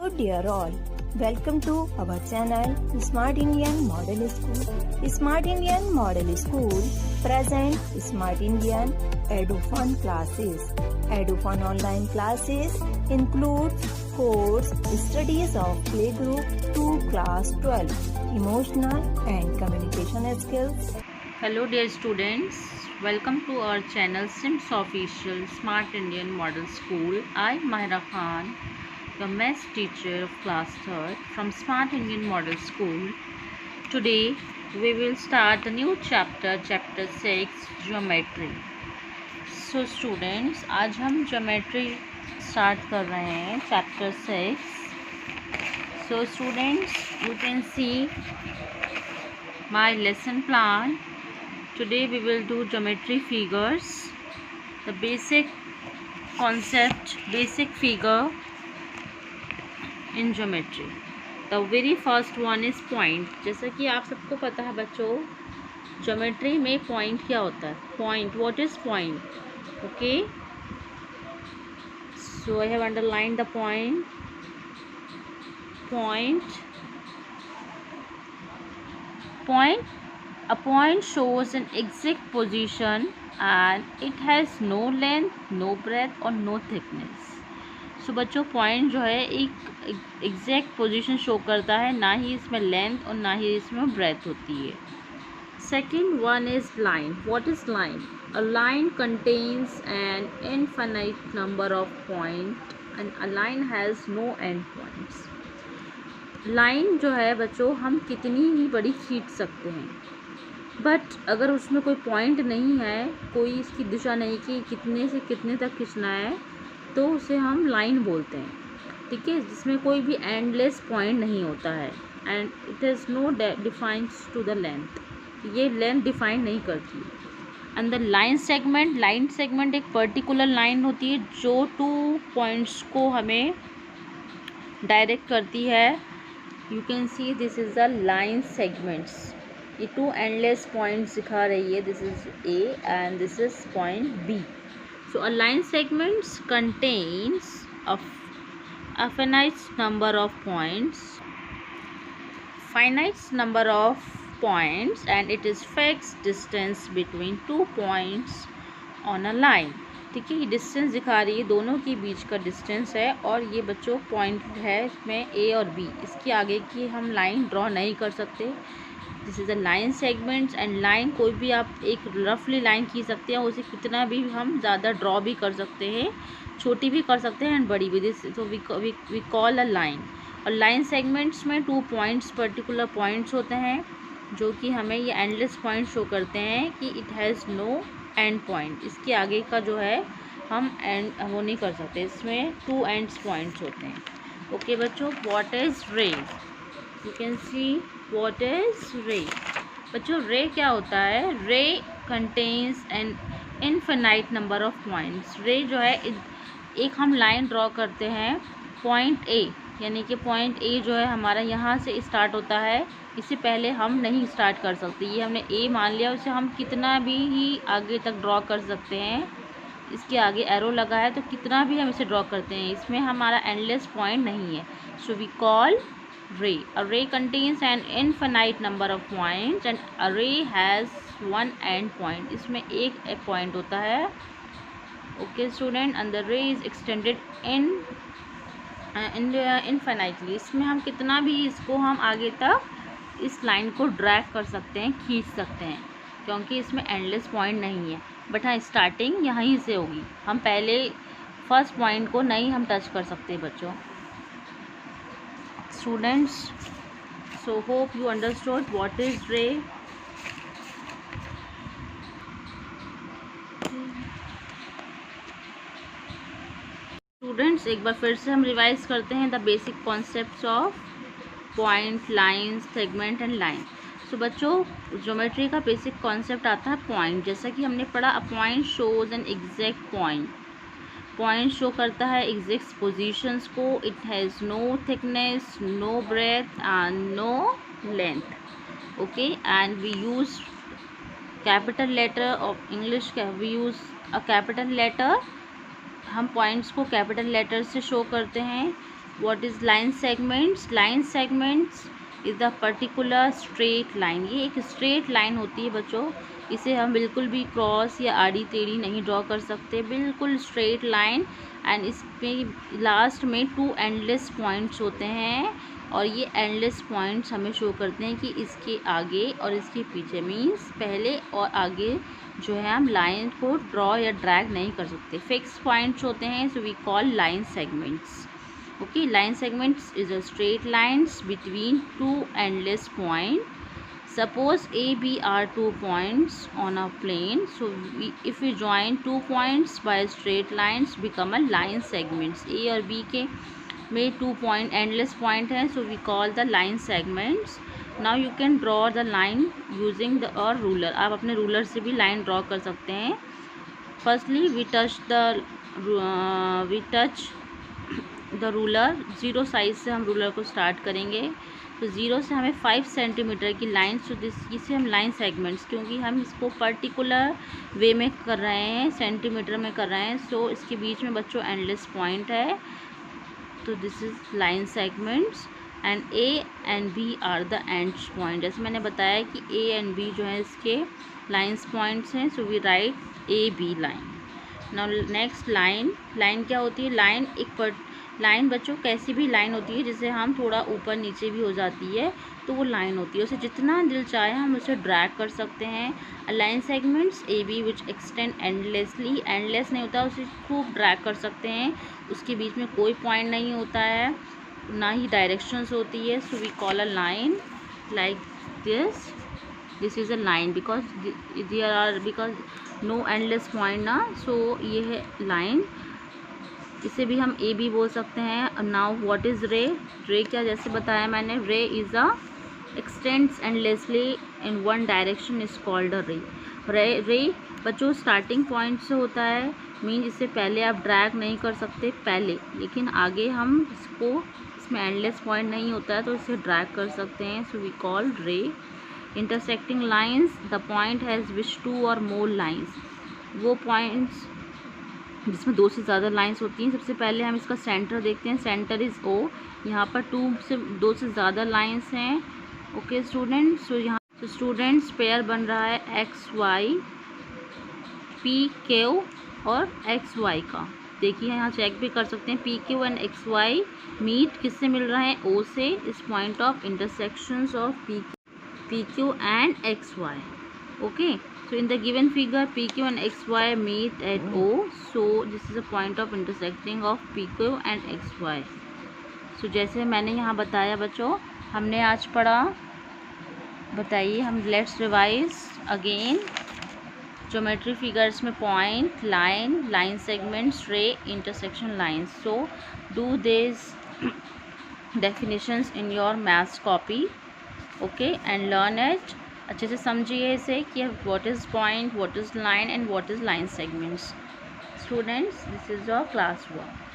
Hello dear all, welcome to our channel Smart Indian Model School. Smart Indian Model School present Smart Indian EduFun classes. EduFun online classes include course studies of playgroup to class 12, emotional and communication skills. Hello dear students, welcome to our channel Sims Official Smart Indian Model School. I am Mahira Khan, your maths teacher of class 3rd from Smart Indian Model School. Today we will start a new chapter 6 Geometry. So students, आज हम geometry start कर रहे हैं chapter 6. So students, you can see my lesson plan. Today we will do geometry figures, the basic concept, basic figure in geometry. The very first one is point. जैसा कि आप सबको पता है बच्चों, geometry में point क्या होता है? Point, what is point? Okay, so I have underlined the point. A point shows an exact position and it has no length, no breadth और no thickness. So बच्चों, पॉइंट जो है एक एग्जैक्ट पोजीशन शो करता है, ना ही इसमें length और ना ही इसमें ब्रेथ होती है. Second one is line. What is line? A line contains an infinite number of point and a line has no end points. Line जो है बच्चों, हम कितनी ही बड़ी खींच सकते हैं, बट अगर उसमें कोई पॉइंट नहीं है, कोई इसकी दिशा नहीं कि कितने से कितने तक खींचना है, तो उसे हम लाइन बोलते हैं. ठीक है, जिसमें कोई भी एंडलेस पॉइंट नहीं होता है and it is no defines to the length. ये लेंथ डिफाइन नहीं करती. एंड द लाइन सेगमेंट एक पर्टिकुलर लाइन होती है जो 2 पॉइंट्स को हमें डायरेक्ट करती है. You can see this is the line segments. ये 2 एंडलेस पॉइंट्स दिखा रही है. This is A and this is point B. So a line segments contains a finite number of points and it is fixed distance between 2 points on a line. ठीक है, ये distance दिखा रही है, दोनों के बीच का डिस्टेंस है और ये बच्चों पॉइंट है इसमें ए और बी. इसके आगे की हम लाइन ड्रॉ नहीं कर सकते. This is the line segments. And line कोई भी आप एक रफली लाइन खींच सकते हैं, उसे कितना भी हम ज़्यादा ड्रॉ भी कर सकते हैं, छोटी भी कर सकते हैं एंड बड़ी भी. दिस तो वी कॉल अ लाइन. और लाइन सेगमेंट्स में 2 पॉइंट्स, पर्टिकुलर पॉइंट्स होते हैं जो कि हमें ये एंडलेस पॉइंट शो करते हैं कि it has no end point. इसके आगे का जो है हम एंड वो नहीं कर सकते, इसमें 2 एंड्स पॉइंट्स होते हैं. ओके बच्चों, व्हाट इज़ रे? You can see what is रे. बच्चों, रे क्या होता है? रे contains an infinite number of points. रे जो है, एक हम लाइन ड्रॉ करते हैं पॉइंट ए, यानी कि पॉइंट ए जो है हमारा यहाँ से स्टार्ट होता है. इससे पहले हम नहीं स्टार्ट कर सकते. ये हमने ए मान लिया, उसे हम कितना भी ही आगे तक ड्रॉ कर सकते हैं. इसके आगे एरो लगा है तो कितना भी हम इसे ड्रॉ करते हैं, इसमें हमारा एंडलेस पॉइंट नहीं है. So we call ray. A ray contains an infinite number of points and a ray has one end point. इसमें एक पॉइंट होता है. Okay student, and the ray is extended infinitely. इसमें हम कितना भी इसको हम आगे तक इस लाइन को ड्रैग कर सकते हैं, खींच सकते हैं, क्योंकि इसमें एंडलेस पॉइंट नहीं है. बट हाँ, स्टार्टिंग यहीं से होगी. हम पहले फर्स्ट पॉइंट को नहीं हम टच कर सकते बच्चों. Students, so hope you understood what is ray. Students, एक बार फिर से हम रिवाइज करते हैं the basic concepts of point, line, segment and line. So बच्चों, ज्योमेट्री का बेसिक कॉन्सेप्ट आता है पॉइंट. जैसा कि हमने पढ़ा, a point shows an exact point. Point show करता है एग्जैक्ट पोजीशंस को. It has no thickness, no breadth and no length. Okay, and we use capital letter of English. We use a capital letter. हम points को capital letter से show करते हैं. What is line segments? Line segments is the particular straight line. ये एक straight line होती है बच्चों, इसे हम बिल्कुल भी क्रॉस या आड़ी टेढ़ी नहीं ड्रॉ कर सकते, बिल्कुल स्ट्रेट लाइन। एंड इसमें लास्ट में 2 एंडलेस पॉइंट्स होते हैं और ये एंडलेस पॉइंट्स हमें शो करते हैं कि इसके आगे और इसके पीछे, मीन्स पहले और आगे जो है हम लाइन को ड्रॉ या ड्रैग नहीं कर सकते। फिक्स पॉइंट्स होते हैं, so we call line segments. Okay, line segments is a straight lines between two endless point. Suppose A, B are 2 points on a plane. So if we join 2 points by straight lines, become a line segments. A और B के में 2 point endless point है, so we call the line segments. Now you can draw the line using the ruler. आप अपने ruler से भी line draw कर सकते हैं। Firstly, we touch the ruler, 0 size से हम रूलर को स्टार्ट करेंगे। तो 0 से हमें 5 सेंटीमीटर की लाइन, सो इसे हम लाइन सेगमेंट्स, क्योंकि हम इसको पर्टिकुलर वे में कर रहे हैं, सेंटीमीटर में कर रहे हैं, सो इसके बीच में बच्चों एंडलेस पॉइंट है, तो this is line segments. And A and B are the ends point. जैसे मैंने बताया कि ए एंड बी जो है इसके लाइन्स पॉइंट्स हैं, so we write A B line. Now next line. Line क्या होती है? लाइन लाइन बच्चों कैसी भी लाइन होती है जिसे हम थोड़ा ऊपर नीचे भी हो जाती है तो वो लाइन होती है, उसे जितना दिल चाहे हम उसे ड्रैग कर सकते हैं। Line segments A B which extend endlessly, endless नहीं होता, उसे खूब ड्रैग कर सकते हैं, उसके बीच में कोई पॉइंट नहीं होता है, ना ही डायरेक्शंस होती है, so we call a line like this is a line because there are no endless point ना, सो ये है लाइन। इसे भी हम ए बी बोल सकते हैं। नाउ व्हाट इज़ रे? रे क्या, जैसे बताया मैंने, रे is a x tends endlessly in one direction is called a रे। रे बच्चों स्टार्टिंग पॉइंट से होता है, मीन इससे पहले आप ड्रैग नहीं कर सकते पहले, लेकिन आगे हम इसमें एंडलेस पॉइंट नहीं होता है तो इसे ड्रैग कर सकते हैं, so we call ray. Intersecting lines, the point has which 2 और मोर लाइन्स, वो पॉइंट्स जिसमें 2 से ज़्यादा लाइंस होती हैं। सबसे पहले हम इसका सेंटर देखते हैं, सेंटर इज़ ओ, यहाँ पर 2 से ज़्यादा लाइंस हैं। ओके स्टूडेंट्स, सो यहाँ स्टूडेंट्स पेयर बन रहा है एक्स वाई, पी क्यू और एक्स वाई का। देखिए यहाँ चेक भी कर सकते हैं, p q and x y meet किससे मिल रहा है? ओ से। इस point of intersections of p q and x y. Okay, so in the given figure PQ and XY meet at O, so this is a point of intersecting of PQ and XY. So जैसे मैंने यहाँ बताया बच्चों, हमने आज पढ़ा, बताइए हम, let's revise again. Geometry figures में पॉइंट, लाइन, लाइन सेगमेंट्स, रे, intersection lines. So do this definitions in your maths copy, okay, and learn it. अच्छे से समझिए इसे कि what is point, what is line and what is line segments. Students, this is your class work.